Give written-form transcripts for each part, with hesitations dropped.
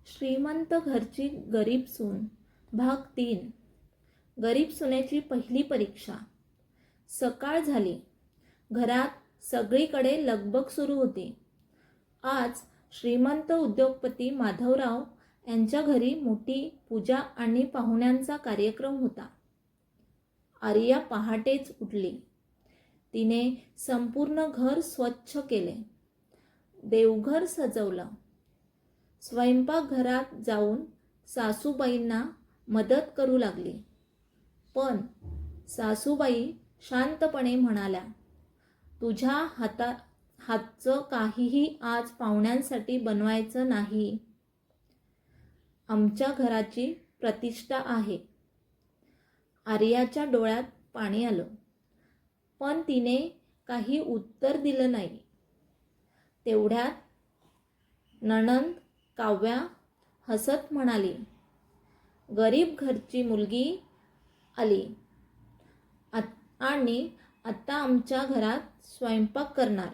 श्रीमंत घरची गरीब सून भाग 3. गरीब सुनेची पहिली परीक्षा. सकाळ झाली. घरात सगळीकडे लगबग सुरू होती. आज श्रीमंत उद्योगपती माधवराव यांच्या घरी मोठी पूजा आणि पाहुण्यांचा कार्यक्रम होता. आर्या पहाटेच उठली. तिने संपूर्ण घर स्वच्छ केले, देवघर सजवलं. स्वयंपाकघरात जाऊन सासूबाईंना मदत करू लागली. पण सासूबाई शांतपणे म्हणाल्या, तुझ्या हातचं काहीही आज पाहुण्यांसाठी बनवायचं नाही. आमच्या घराची प्रतिष्ठा आहे. आर्याच्या डोळ्यात पाणी आलं, पण तिने काही उत्तर दिलं नाही. तेवढ्यात नणंद काव्या हसत म्हणाली, गरीब घरची मुलगी आली आणि आता आमच्या घरात स्वयंपाक करणार.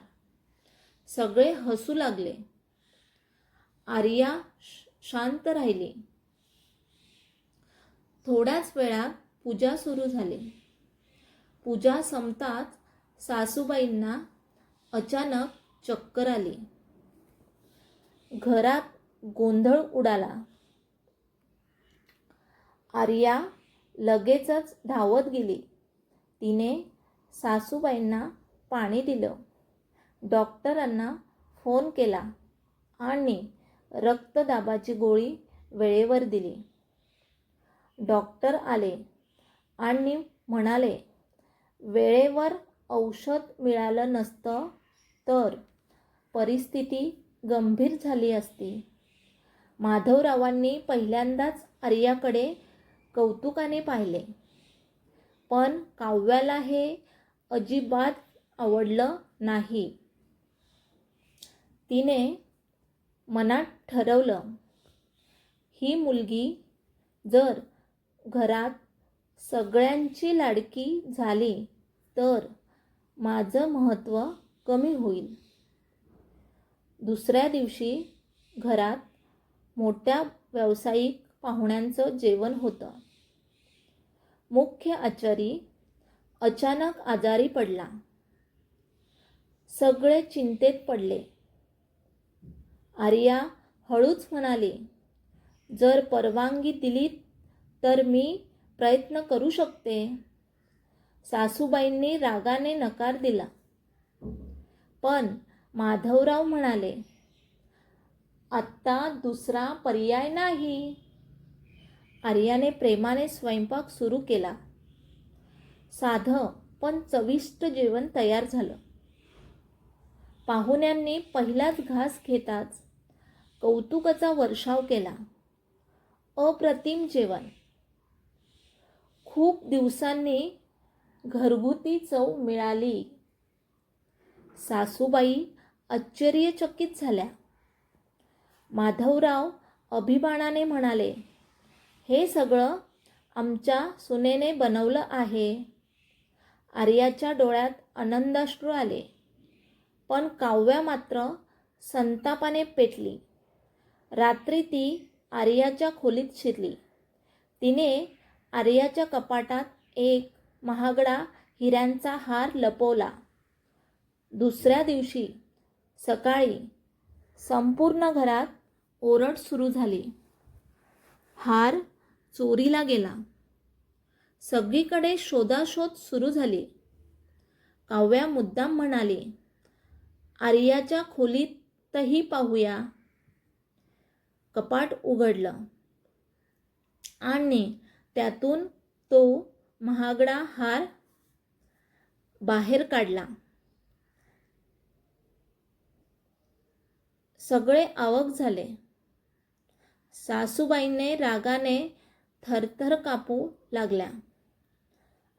सगळे हसू लागले. आर्या शांत राहिली. थोड्याच वेळात पूजा सुरू झाली. पूजा संपताच सासूबाईंना अचानक चक्कर आली. घरात गोंधळ उडाला. आर्या लगेचच धावत गेली. तिने सासूबाईंना पाणी दिलं, डॉक्टरांना फोन केला आणि रक्तदाबाची गोळी वेळेवर दिली. डॉक्टर आले आणि म्हणाले, वेळेवर औषध मिळालं नसतं तर परिस्थिती गंभीर झाली असती. माधवरावांनी पहिल्यांदाच आर्याकडे कौतुकाने पाहिले, पण काव्याला हे अजिबात आवडलं नाही. तिने मनात ठरवलं, ही मुलगी जर घरात सगळ्यांची लाडकी झाली तर माझं महत्त्व कमी होईल. दुसऱ्या दिवशी घरात मोठ्या व्यावसायिक पाहुण्यांचं जेवण होतं. मुख्य आचारी अचानक आजारी पडला. सगळे चिंतेत पडले. आर्या हळूच म्हणाली, जर परवानगी दिलीत तर मी प्रयत्न करू शकते. सासूबाईंनी रागाने नकार दिला. पण माधवराव म्हणाले, आत्ता दुसरा पर्याय नाही. आर्याने प्रेमाने स्वयंपाक सुरू केला. साधं पण चविष्ट जेवण तयार झालं. पाहुण्यांनी पहिलाच घास घेताच कौतुकाचा वर्षाव केला. अप्रतिम जेवण. खूप दिवसांनी घरगुती चव मिळाली. सासूबाई आश्चर्यचकित झाल्या. माधवराव अभिमानाने म्हणाले, हे सगळं आमच्या सुनेने बनवलं आहे. आर्याच्या डोळ्यात आनंदाश्रू आले, पण काव्या मात्र संतापाने पेटली. रात्री ती आर्याच्या खोलीत शिरली. तिने आर्याच्या कपाटात एक महागडा हिऱ्यांचा हार लपवला. दुसऱ्या दिवशी सकाळी संपूर्ण घरात ओरड सुरू झाली. हार चोरीला गेला. सगळीकडे शोधाशोध सुरू झाली. काव्या मुद्दाम म्हणाली, आर्याच्या खोलीतही पाहूया. कपाट उघडलं आणि त्यातून तो महागडा हार बाहेर काढला. सगळे अवाक झाले. सासूबाईंने रागाने थरथर कापू लागल्या.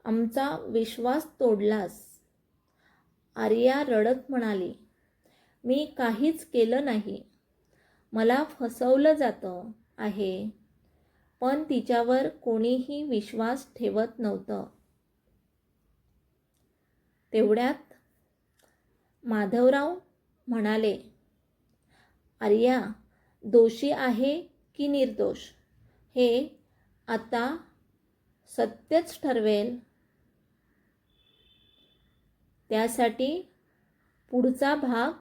आमचा विश्वास तोडलास. आर्या रडत म्हणाली, मी काहीच केलं नाही. मला फसवलं जातं आहे. पण तिच्यावर कोणीही विश्वास ठेवत नव्हतं. तेवढ्यात माधवराव म्हणाले, आर्या दोषी आहे की निर्दोष हे आता सत्यच ठरवेल. त्यासाठी पुढचा भाग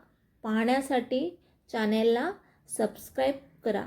पाहण्यासाठी चॅनेलला सबस्क्राईब करा.